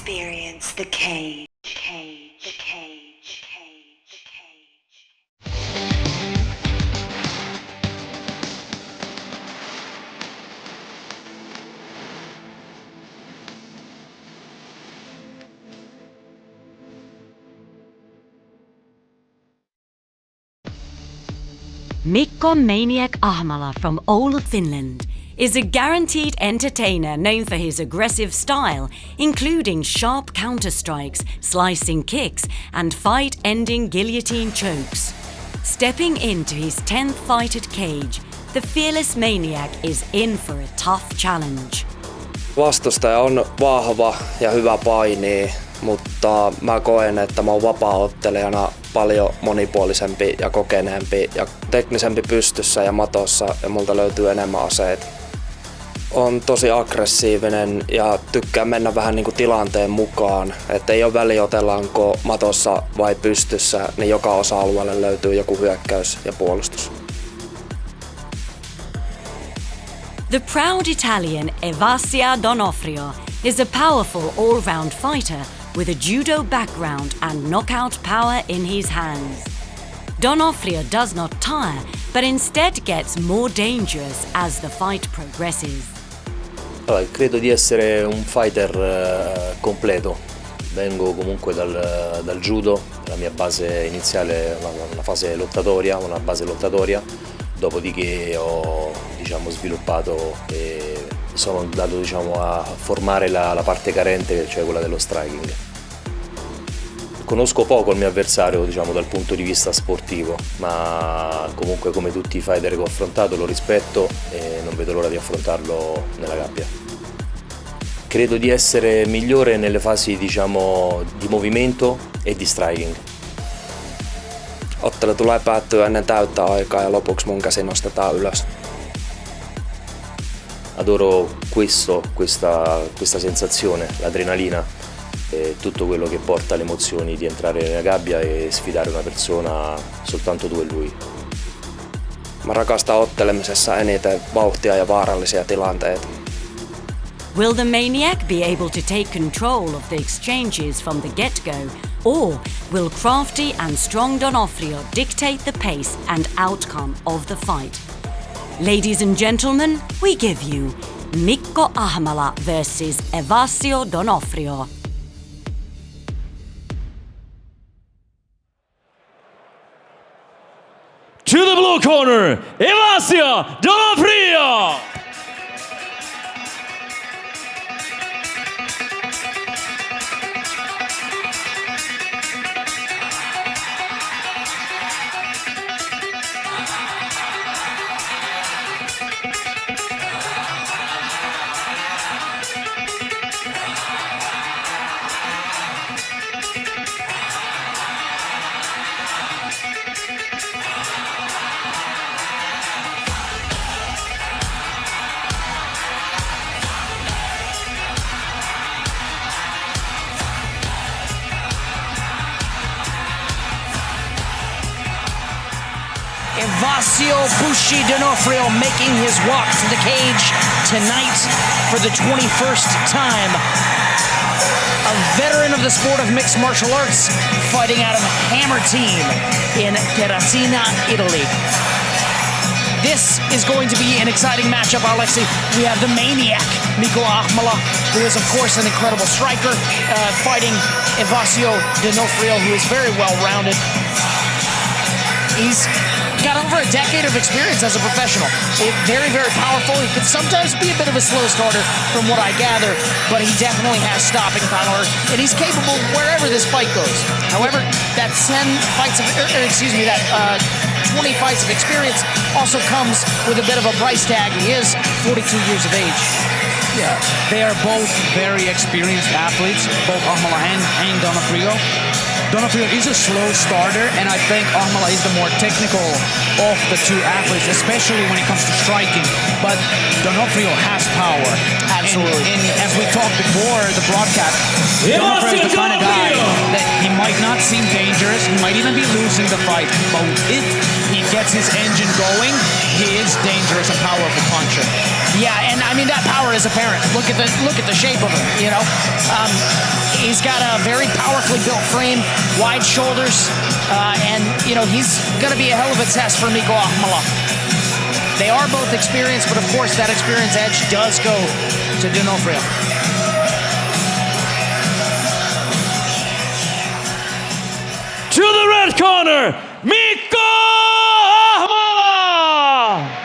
experience the cage. Mikko Maniac Ahmala from Oulu, Finland, is a guaranteed entertainer known for his aggressive style, including sharp counter-strikes, slicing kicks, and fight-ending guillotine chokes. Stepping into his 10th fighted cage, the fearless maniac is in for a tough challenge. Vastustaja on vahva ja hyvä painii, mutta mä koen, että mä oon vapaa-ottelijana paljon monipuolisempi ja kokeneempi ja teknisempi pystyssä ja matossa ja multa löytyy enemmän aseita. On tosi aggressiivinen ja tykkää mennä vähän niin kuin tilanteen mukaan, että ei ole väliä otellaanko matossa vai pystyssä, niin joka osa-alueelle löytyy joku hyökkäys ja puolustus. The proud Italian Evasio is a powerful all-round fighter with a judo background and knockout power in his hands. Donofrio does not tire, but instead gets more dangerous as the fight progresses. Allora, credo di essere un fighter completo. Vengo comunque dal judo, la mia base iniziale è una fase lottatoria, una base lottatoria, dopodiché ho sviluppato e sono andato a formare la parte carente, cioè quella dello striking. Conosco poco il mio avversario dal punto di vista sportivo, ma comunque come tutti i fighter che ho affrontato lo rispetto e non vedo l'ora di affrontarlo nella gabbia. Credo di essere migliore nelle fasi di movimento e di striking. Ottelu tulee päättyä ennen täyttä aikaa ja lopuksi mun käsi nostetaan ylös. Adoro questa sensazione, l'adrenalina e tutto quello che porta alle emozioni di entrare nella gabbia e sfidare una persona soltanto tu e lui. Mä rakastan ottelemisessa eniten vauhtia ja vaarallisia tilanteita. Will the maniac be able to take control of the exchanges from the get-go, or will crafty and strong Donofrio dictate the pace and outcome of the fight? Ladies and gentlemen, we give you Mikko Ahmala versus Evasio Donofrio. To the blue corner, Evasio Donofrio! Evasio Bushi Donofrio making his walk to the cage tonight for the 21st time. A veteran of the sport of mixed martial arts, fighting out of Hammer Team in Terracina, Italy. This is going to be an exciting matchup, Alexi. We have the maniac, Niko Ahmala, who is, of course, an incredible striker, fighting Evasio Donofrio, who is very well-rounded. He's got over a decade of experience as a professional. Very, very powerful. He can sometimes be a bit of a slow starter from what I gather, but he definitely has stopping power, and he's capable wherever this fight goes. However, that 20 fights of experience also comes with a bit of a price tag. He is 42 years of age. Yeah, they are both very experienced athletes, both Ahmala and Donofrio. Donofrio is a slow starter, and I think Ahmala is the more technical of the two athletes, especially when it comes to striking. But Donofrio has power. Absolutely. And as we talked before the broadcast, Donofrio is the kind of guy that he might not seem dangerous, he might even be losing the fight, but if he gets his engine going, he is dangerous and powerful puncher. Yeah, and I mean that power is apparent. Look at the shape of him. You know, He's got a very powerfully built frame, wide shoulders, and he's going to be a hell of a test for Niko Ahmala. They are both experienced, but of course that experience edge does go to D'Onofrio. To the red corner, Mikko Ahmala!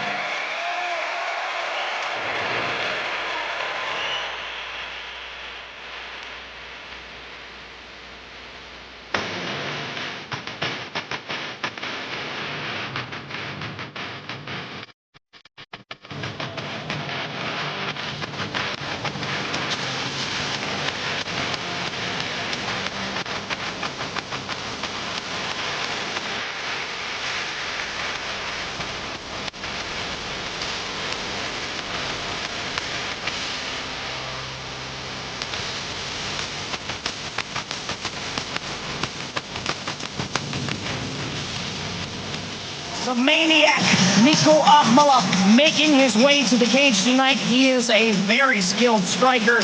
The maniac, Niko Ahmala, making his way to the cage tonight. He is a very skilled striker,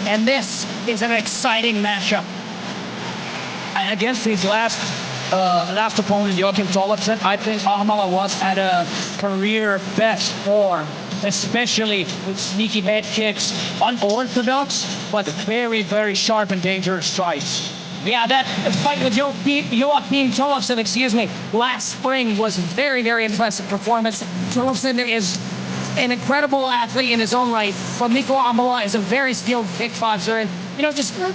and this is an exciting matchup. Against his last opponent, Joachim Tollefsen, I think Ahmala was at a career best form, especially with sneaky head kicks, unorthodox, but very, very sharp and dangerous strikes. Yeah, that fight with Joachim Tollefsen, last spring was a very, very impressive performance. Tollefsen is an incredible athlete in his own right, but Niko Ahmala is a very skilled kickboxer. And,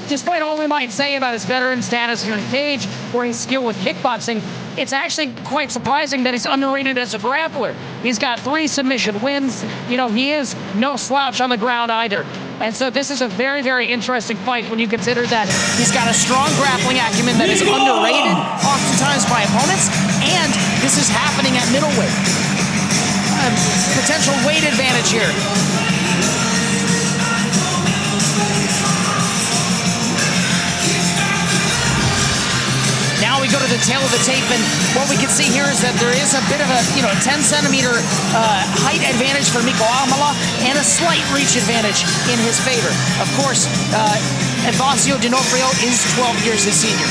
despite all we might say about his veteran status here in the cage or his skill with kickboxing, it's actually quite surprising that he's underrated as a grappler. He's got 3 submission wins. He is no slouch on the ground either. And so this is a very, very interesting fight when you consider that he's got a strong grappling acumen that is underrated oftentimes by opponents, and this is happening at middleweight. Potential weight advantage here. Now we go to the tail of the tape, and what we can see here is that there is a bit of a 10 centimeter height advantage for Niko Ahmala and a slight reach advantage in his favor. Of course, Evasio D'Onofrio is 12 years his senior.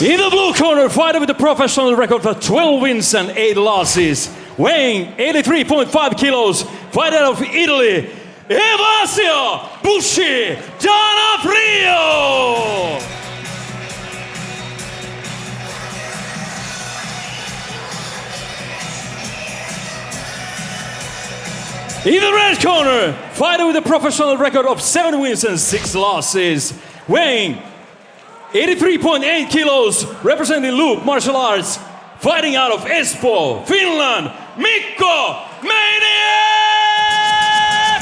In the blue corner, fighter with a professional record for 12 wins and 8 losses, weighing 83.5 kilos, fighter out of Italy, Evasio D'Onofrio! In the red corner, fighter with a professional record of 7 wins and 6 losses, weighing 83.8 kilos, representing Loop Martial Arts, fighting out of Espoo, Finland, Mikko Maniac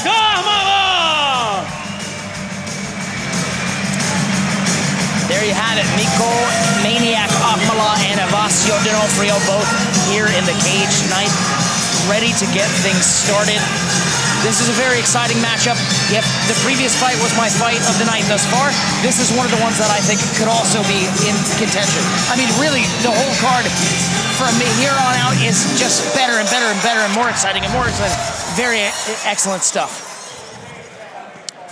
Ahmala! There you have it, Mikko Maniac Ahmala and Evasio D'Onofrio both here in the cage tonight, ready to get things started. This is a very exciting matchup. If the previous fight was my fight of the night thus far, this is one of the ones that I think could also be in contention. I mean, really, the whole card from here on out is just better and better and better and more exciting and more exciting. Very excellent stuff.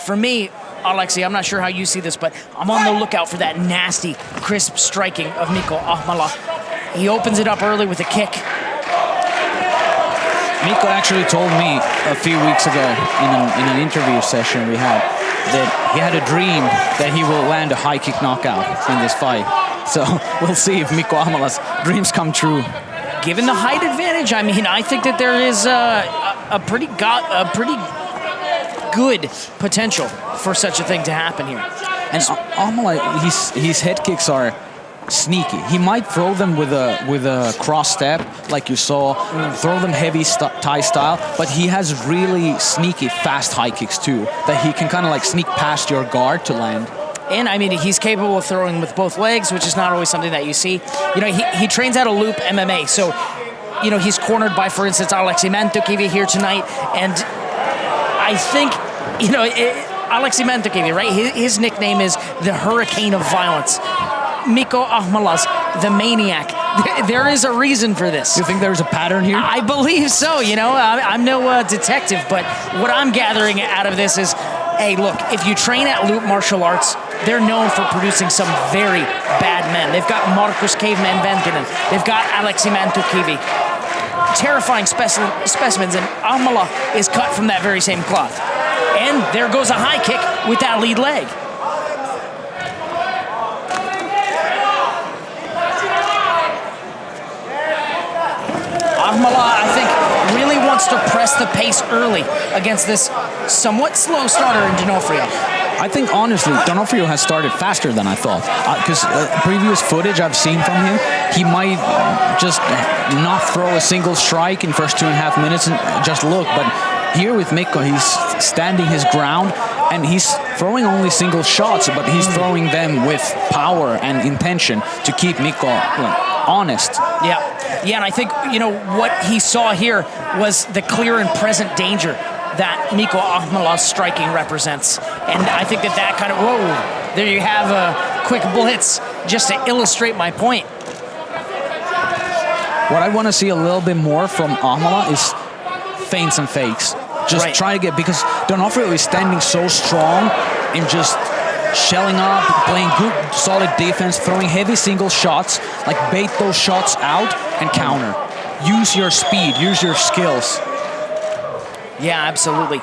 For me, Alexi, I'm not sure how you see this, but I'm on the lookout for that nasty, crisp striking of Niko Ahmala. He opens it up early with a kick. Mikko actually told me a few weeks ago in an interview session we had that he had a dream that he will land a high kick knockout in this fight. So we'll see if Mikko Ahmala's dreams come true. Given the height advantage, I mean, I think that there is a pretty good potential for such a thing to happen here. And Ahmala, his head kicks are sneaky. He might throw them with a cross step, like you saw, throw them heavy Thai style, but he has really sneaky, fast high kicks too, that he can kind of like sneak past your guard to land. And I mean, he's capable of throwing with both legs, which is not always something that you see. He trains out of Loop MMA, so he's cornered by, for instance, Alexi Mantokivi here tonight, and I think Alexi Mantokivi, right? His nickname is the Hurricane of Violence. Mikko Ahmala's the Maniac. There is a reason for this. You think there's a pattern here? I believe so. You know, I'm no detective, but what I'm gathering out of this is, hey, look, if you train at Loop Martial Arts, they're known for producing some very bad men. They've got Markus Caveman Ventinen. They've got Aleksi Mantukivi. Terrifying specimens, and Ahmala is cut from that very same cloth. And there goes a high kick with that lead leg. Ahmala, I think, really wants to press the pace early against this somewhat slow starter in D'Onofrio. I think, honestly, D'Onofrio has started faster than I thought. Because previous footage I've seen from him, he might just not throw a single strike in first 2.5 minutes and just look. But here with Mikko, he's standing his ground, and he's throwing only single shots, but he's throwing them with power and intention to keep Mikko honest. Yeah, and I think, you know, what he saw here was the clear and present danger that Mikko Ahmala's striking represents. And I think that kind of, whoa, there you have a quick blitz just to illustrate my point. What I want to see a little bit more from Ahmala is feints and fakes. Just try to get, because D'Onofrio is standing so strong and just shelling up, playing good, solid defense, throwing heavy single shots, like bait those shots out and counter. Use your speed, use your skills. Yeah, absolutely.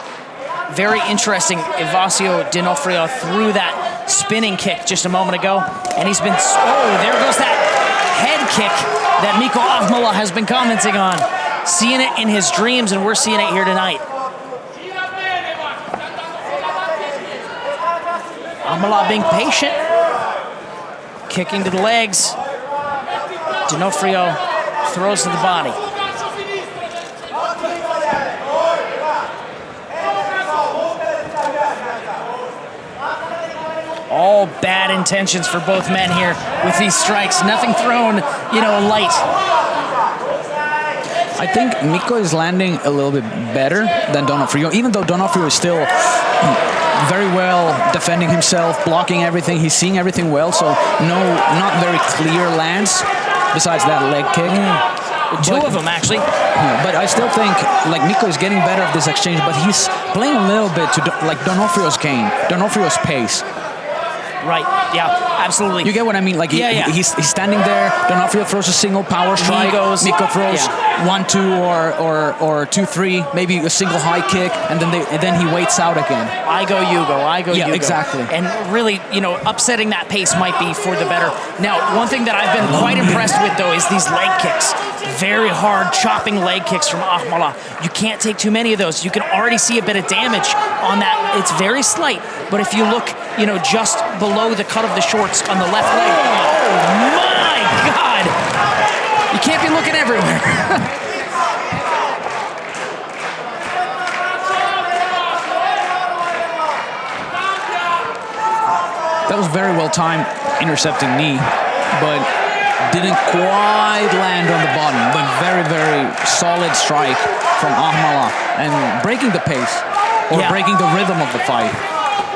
Very interesting. Evasio D'Onofrio threw that spinning kick just a moment ago, and he's been, oh, there goes that head kick that Mikko Ahmala has been commenting on. Seeing it in his dreams, and we're seeing it here tonight. Ahmala being patient, kicking to the legs. D'Onofrio throws to the body. All bad intentions for both men here with these strikes. Nothing thrown, you know, light. I think Mikko is landing a little bit better than D'Onofrio, even though D'Onofrio is still very well defending himself, blocking everything. He's seeing everything well, so not very clear lands besides that leg kick. Two of them, actually. Yeah, but I still think like Mikko is getting better at this exchange, but he's playing a little bit to like D'Onofrio's game, D'Onofrio's pace. Right, yeah, absolutely. You get what I mean? Like he's standing there, D'Onofrio throws a single power strike, Mikko throws 1-2 or 2-3, maybe a single high kick, and then he waits out again. I go, you go, I go, you go. Yeah, exactly. And really, you know, upsetting that pace might be for the better. Now, one thing that I've been quite impressed with, though, is these leg kicks. Very hard, chopping leg kicks from Ahmala. You can't take too many of those. You can already see a bit of damage on that. It's very slight, but if you look, you know, just below the cut of the shorts on the left leg. Oh my God! You can't be looking everywhere. That was very well timed intercepting knee, but didn't quite land on the bottom. But very, very solid strike from Ahmala and breaking the pace or breaking the rhythm of the fight.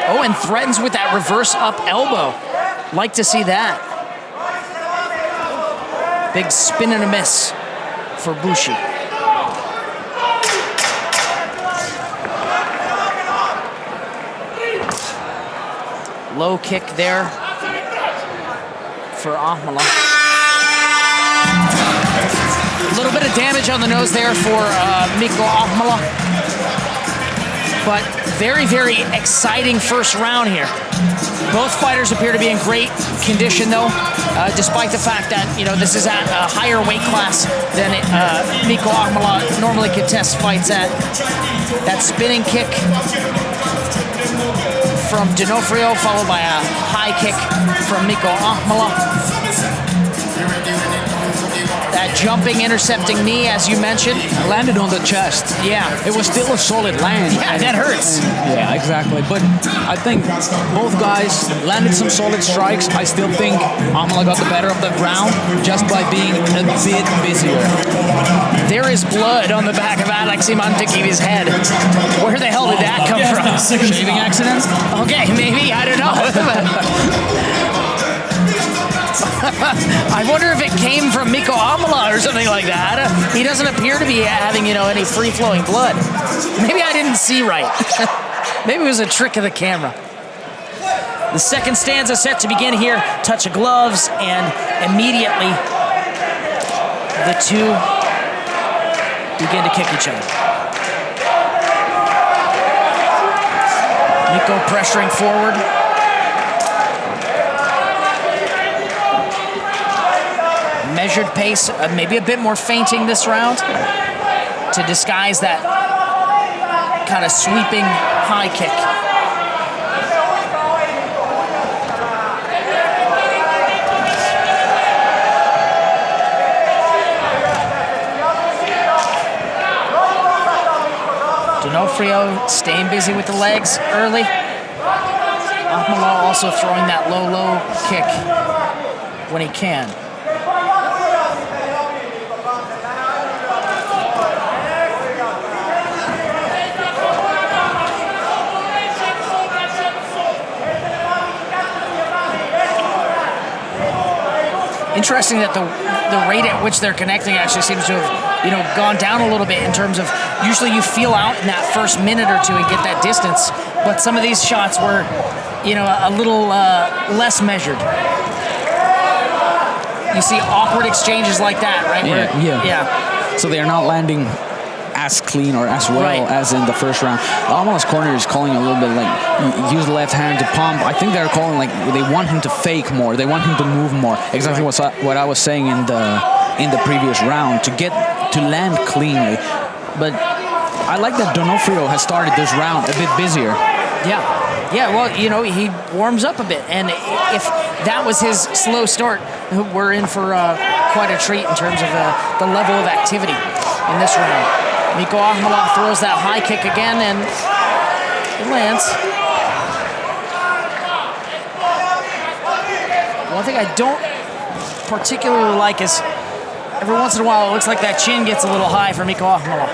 Oh, and threatens with that reverse up elbow. Like to see that. Big spin and a miss for Bushi. Low kick there for Ahmala. A little bit of damage on the nose there for Mikko Ahmala. But very, very exciting first round here. Both fighters appear to be in great condition, though, despite the fact that, you know, this is at a higher weight class than Mikko Ahmala normally contests fights at. That spinning kick from D'Onofrio, followed by a high kick from Mikko Ahmala. That jumping, intercepting knee, as you mentioned. Landed on the chest. Yeah. It was still a solid land. Yeah, that hurts. Yeah, exactly. But I think both guys landed some solid strikes. I still think Ahmala got the better of the round just by being a bit busier. There is blood on the back of Aleksi Mantukivi's head. Where the hell did that come from? Shaving accident? Okay, maybe. I don't know. I wonder if it came from Mikko Ahmala or something like that. He doesn't appear to be having, any free-flowing blood. Maybe I didn't see right. Maybe it was a trick of the camera. The second stanza set to begin here. Touch of gloves, and immediately the two begin to kick each other. Mikko pressuring forward. Measured pace, maybe a bit more feinting this round to disguise that kind of sweeping high kick. D'Onofrio staying busy with the legs early. Ahmala also throwing that low kick when he can. Interesting that the rate at which they're connecting actually seems to have, gone down a little bit in terms of usually you feel out in that first minute or two and get that distance, but some of these shots were, a little less measured. You see awkward exchanges like that, right? Yeah. So they are not landing as clean or as well as in the first round. Ahmala's corner is calling a little bit like use the left hand to pump. I think they're calling like they want him to fake more. They want him to move more. Exactly what I was saying in the previous round to land cleanly. But I like that D'Onofrio has started this round a bit busier. Yeah, well, he warms up a bit. And if that was his slow start, we're in for quite a treat in terms of the level of activity in this round. Mikko Ahmala throws that high kick again, and it lands. One thing I don't particularly like is every once in a while it looks like that chin gets a little high for Mikko Ahmala.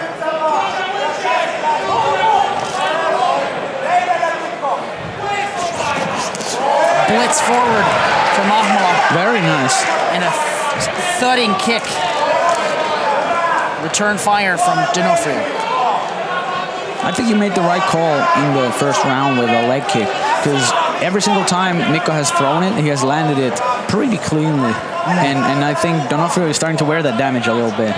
Blitz forward from Ahmala. Very nice. And a thudding kick. Return fire from D'Onofrio. I think he made the right call in the first round with a leg kick, because every single time Mikko has thrown it, he has landed it pretty cleanly. And I think D'Onofrio is starting to wear that damage a little bit.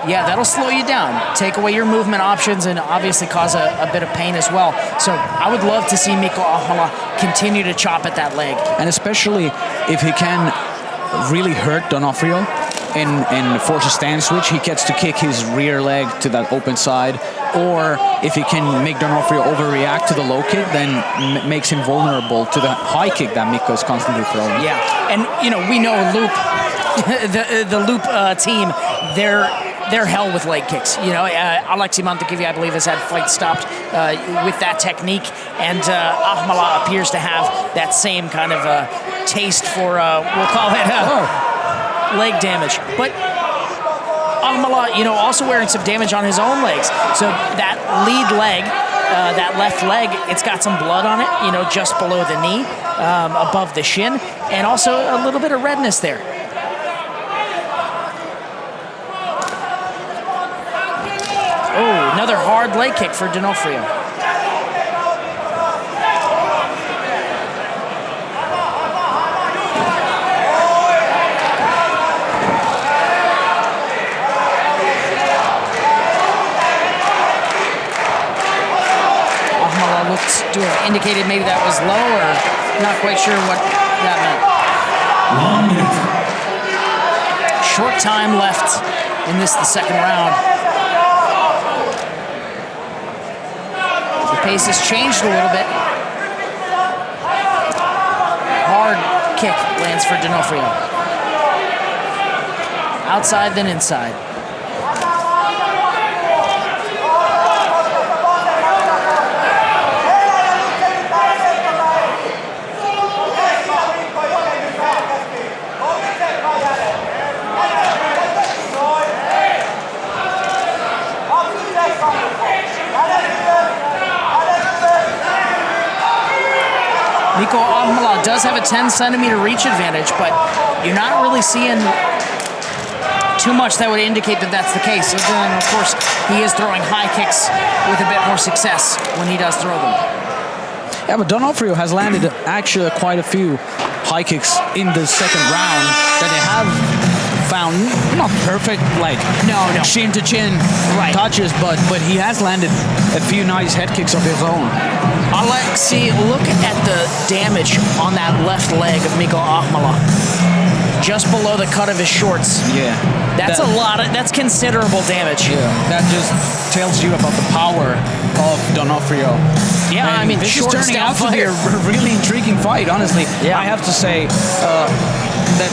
Yeah, that'll slow you down, take away your movement options, and obviously cause a bit of pain as well. So I would love to see Mikko Ahmala continue to chop at that leg. And especially if he can really hurt D'Onofrio and force a stand switch, he gets to kick his rear leg to that open side. Or if he can make D'Onofrio overreact to the low kick, then makes him vulnerable to the high kick that Mikko is constantly throwing. Yeah, and we know Loop, the Loop team, they're hell with leg kicks. Alexi Montekivi, I believe, has had fights stopped with that technique, and Ahmala appears to have that same kind of taste for, we'll call it leg damage. But Ahmala, also wearing some damage on his own legs. So that lead leg, that left leg, it's got some blood on it, just below the knee, above the shin, and also a little bit of redness there. Oh, another hard leg kick for D'Onofrio. Ahmala looked to have indicated maybe that was low, or not quite sure what that meant. Short time left in the second round. Pace has changed a little bit. Hard kick lands for D'Onofrio. Outside, then inside. Niko Skonbäck Ahmala does have a 10-centimeter reach advantage, but you're not really seeing too much that would indicate that that's the case. So then, of course, he is throwing high kicks with a bit more success when he does throw them. Yeah, but Donofrio has landed actually quite a few high kicks in the second round that they have found not perfect, like chin to chin touches, but he has landed a few nice head kicks of his own. Alexi, look at the damage on that left leg of Niko Ahmala. Just below the cut of his shorts. Yeah. That's considerable damage. Yeah, that just tells you about the power of Donofrio. Yeah, and I mean, this is turning out to be a really intriguing fight, honestly. Yeah. I have to say that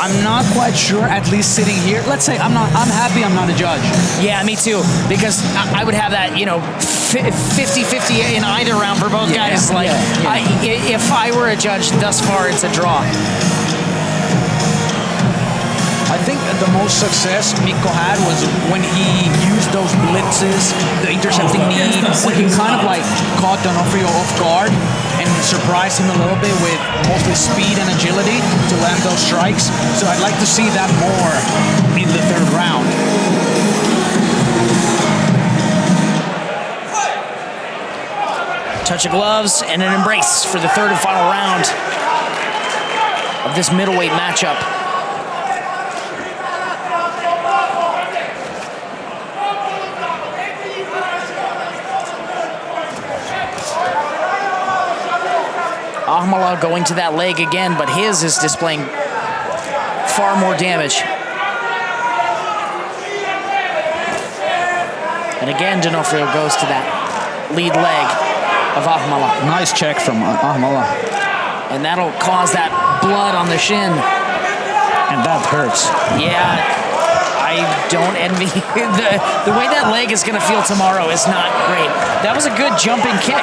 I'm not quite sure, at least sitting here. Let's say I'm happy I'm not a judge. Yeah, me too, because I would have that, 50-50 in either round for both guys. If I were a judge, thus far it's a draw. I think the most success Mikko had was when he used those blitzes, the intercepting knee, when he kind of like caught Donofrio off guard and surprised him a little bit with mostly speed and agility to land those strikes. So I'd like to see that more in the third round. Touch of gloves and an embrace for the third and final round of this middleweight matchup. Ahmala going to that leg again, but his is displaying far more damage. And again, Donofrio goes to that lead leg of Ahmala. Nice check from Ahmala. And that'll cause that blood on the shin. And that hurts. Yeah, I don't envy the way that leg is going to feel tomorrow is not great. That was a good jumping kick.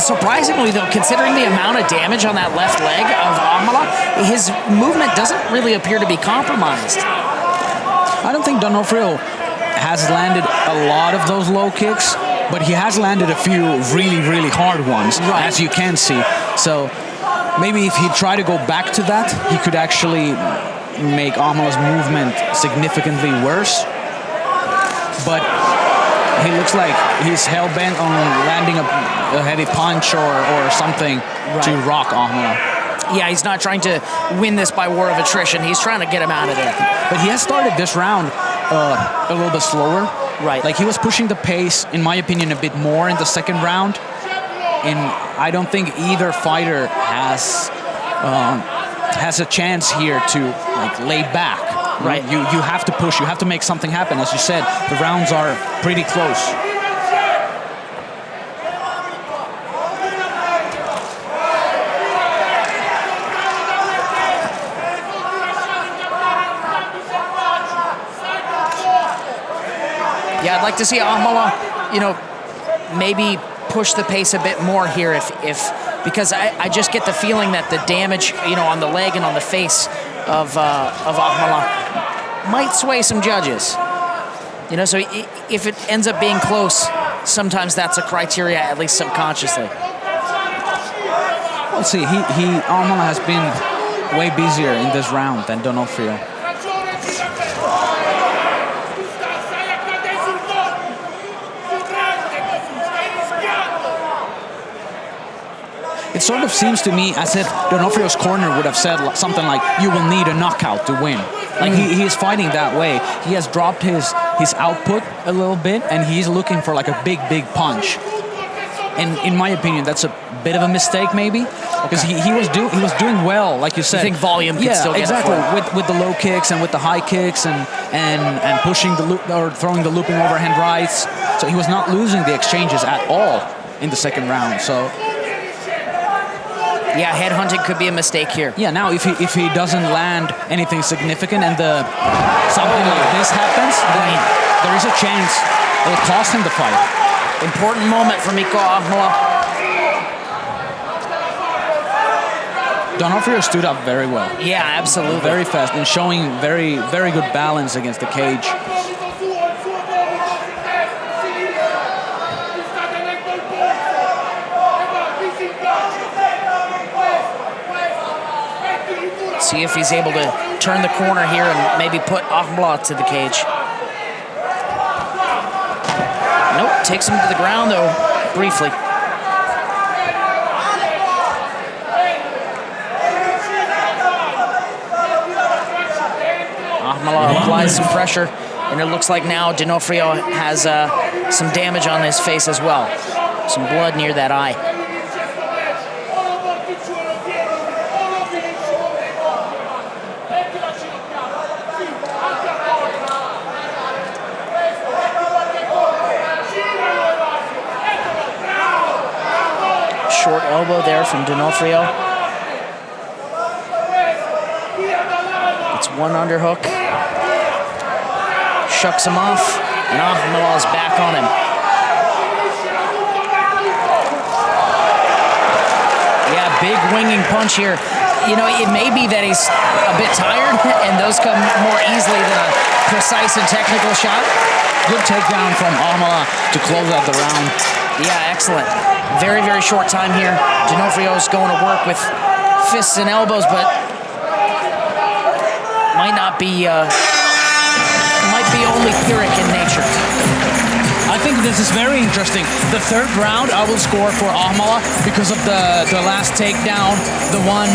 Surprisingly, though, considering the amount of damage on that left leg of Ahmala, his movement doesn't really appear to be compromised. I don't think Donofrio has landed a lot of those low kicks, but he has landed a few really, really hard ones, as you can see. So maybe if he tried to go back to that, he could actually make Ahmala's movement significantly worse. But he looks like he's hell-bent on landing a heavy punch or something to rock Ahmala. Yeah, he's not trying to win this by war of attrition. He's trying to get him out of there. But he has started this round a little bit slower. Right. Like he was pushing the pace, in my opinion, a bit more in the second round. And I don't think either fighter has a chance here to like lay back. Right. You have to push. You have to make something happen. As you said, the rounds are pretty close. Yeah, I'd like to see Ahmala, maybe push the pace a bit more here because I just get the feeling that the damage, on the leg and on the face of Ahmala might sway some judges. So if it ends up being close, sometimes that's a criteria, at least subconsciously. Well, see, Ahmala has been way busier in this round than Donofrio. It sort of seems to me as if Donofrio's corner would have said something like, "You will need a knockout to win." Like he is fighting that way. He has dropped his output a little bit, and he's looking for like a big punch. And in my opinion, that's a bit of a mistake, maybe, because he was doing well, like you said. You think volume could still get exactly it with the low kicks and with the high kicks and pushing the loop or throwing the looping overhand rights. So he was not losing the exchanges at all in the second round. So. Yeah, headhunting could be a mistake here. Yeah, now if he doesn't land anything significant and something like this happens, then there is a chance it'll cost him the fight. Important moment for Niko Ahmala. Donofrio stood up very well. Yeah, absolutely. Very fast and showing very, very good balance against the cage. See if he's able to turn the corner here and maybe put Ahmala to the cage. Nope, takes him to the ground though, briefly. Ahmala applies some pressure, and it looks like now D'Onofrio has some damage on his face as well. Some blood near that eye. Short elbow there from D'Onofrio. It's one underhook. Shucks him off, and Ahmala's back on him. Yeah, big winging punch here. You know, it may be that he's a bit tired, and those come more easily than a precise and technical shot. Good takedown from Ahmala to close out the round. Yeah, excellent. Very, very short time here. D'Onofrio's going to work with fists and elbows, but might not be, might be only pyrrhic in nature. I think this is very interesting. The third round I will score for Ahmala because of the last takedown, the one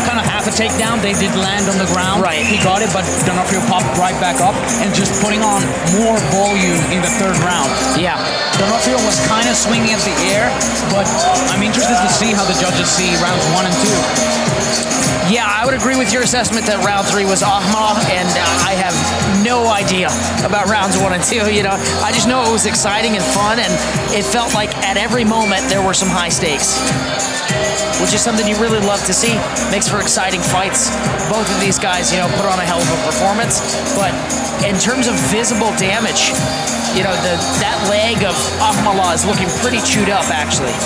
kind of half a takedown, they did land on the ground. Right. He got it, but D'Onofrio popped right back up and just putting on more volume in the third round. Yeah. D'Onofrio was kind of swinging at the air, but I'm interested to see how the judges see rounds 1 and 2. Yeah, I would agree with your assessment that round 3 was Ahmala, and I have no idea about rounds 1 and 2. You know, I just know it was exciting and fun, and it felt like at every moment there were some high stakes, which is something you really love to see. Makes for exciting fights. Both of these guys, you know, put on a hell of a performance, but in terms of visible damage, you know, that leg of Ahmala is looking pretty chewed up, actually.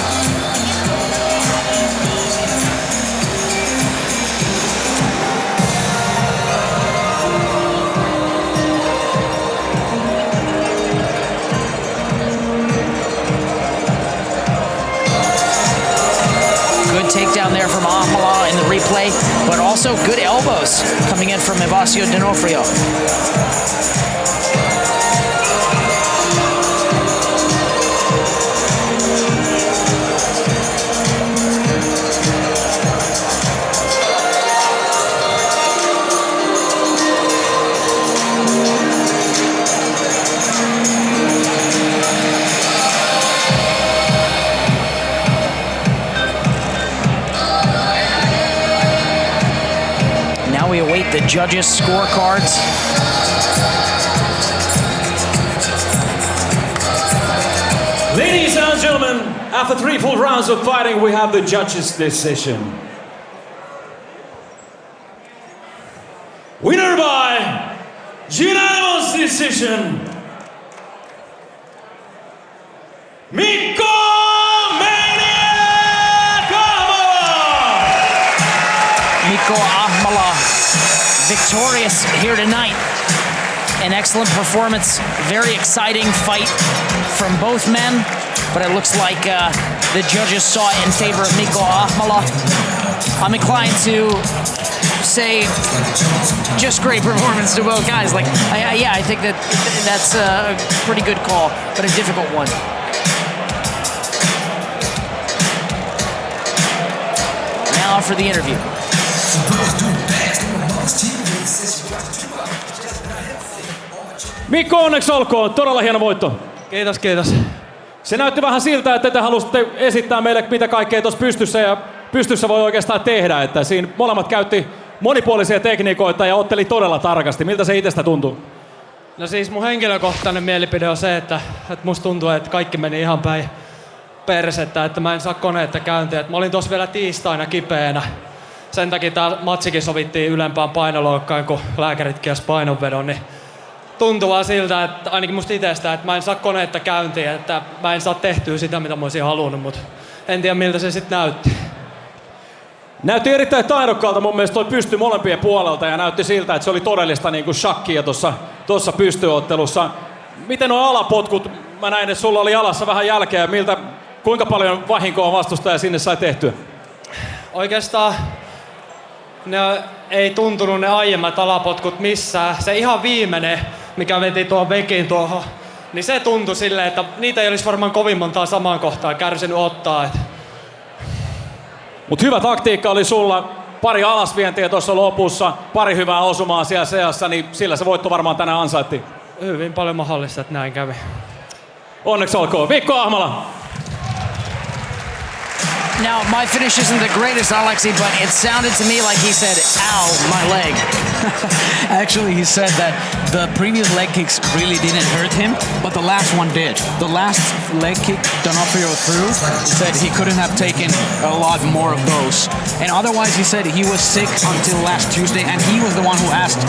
Takedown there from Ahmala in the replay, but also good elbows coming in from Evasio D'Onofrio. We await the judges' scorecards. Ladies and gentlemen, after 3 full rounds of fighting, we have the judges' decision. Winner by unanimous decision, Mikko Ahmala, victorious here tonight. An excellent performance, very exciting fight from both men, but it looks like the judges saw it in favor of Niko Ahmala. I'm inclined to say just great performance to both guys. Like, yeah, I think that's a pretty good call, but a difficult one. Now for the interview. Mikko, onneksi olkoon. Todella hieno voitto. Kiitos, kiitos. Se näytti vähän siltä, että te halusitte esittää meille, mitä kaikkea tuossa pystyssä voi oikeastaan tehdä. Että siinä molemmat käytti monipuolisia tekniikoita ja otteli todella tarkasti. Miltä se itsestä tuntuu? No siis mun henkilökohtainen mielipide on se, että musta tuntuu, että kaikki meni ihan päin persettä, että mä en saa koneetta käyntiä. Mä olin tossa vielä tiistaina kipeänä. Sen takia tää matsikin sovittiin ylempään painoluokkaan, kun lääkärit kielsi painonvedon, niin tuntuu vaan siltä, että ainakin musta itsestä, että mä en saa koneetta käyntiin, että mä en saa tehtyä sitä, mitä mä olisin halunnut, mutta en tiedä miltä se sitten näytti. Näytti erittäin taidokkaalta mun mielestä toi pysty molempien puolelta ja näytti siltä, että se oli todellista niin kuin shakkia tuossa pystyottelussa. Miten nuo alapotkut, mä näin, että sulla oli jalassa vähän jälkeä, kuinka paljon vahinkoa vastustaja sinne sai tehtyä? Oikeastaan ne ei tuntunut ne aiemmat alapotkut missään. Se ihan viimeinen, mikä veti tuon vekin tuohon, niin se tuntui silleen, että niitä ei olisi varmaan kovin montaa samaan kohtaan kärsinyt ottaa. Mutta hyvä taktiikka oli sulla. Pari alasvientiä tuossa lopussa, pari hyvää osumaa siellä seassa, niin sillä se voitto varmaan tänään ansaittiin. Hyvin paljon mahdollista, että näin kävi. Onneksi olkoon. Mikko Ahmala. Now, my finish isn't the greatest, Alexi, but it sounded to me like he said, ow, my leg. Actually, he said that the previous leg kicks really didn't hurt him, but the last one did. The last leg kick D'Onofrio threw, said he couldn't have taken a lot more of those. And otherwise, he said he was sick until last Tuesday, and he was the one who asked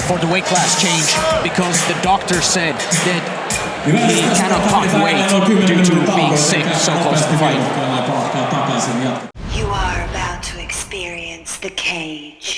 for the weight class change because the doctor said that he cannot cut weight due to being sick so close to the fight. You are about to experience the cage.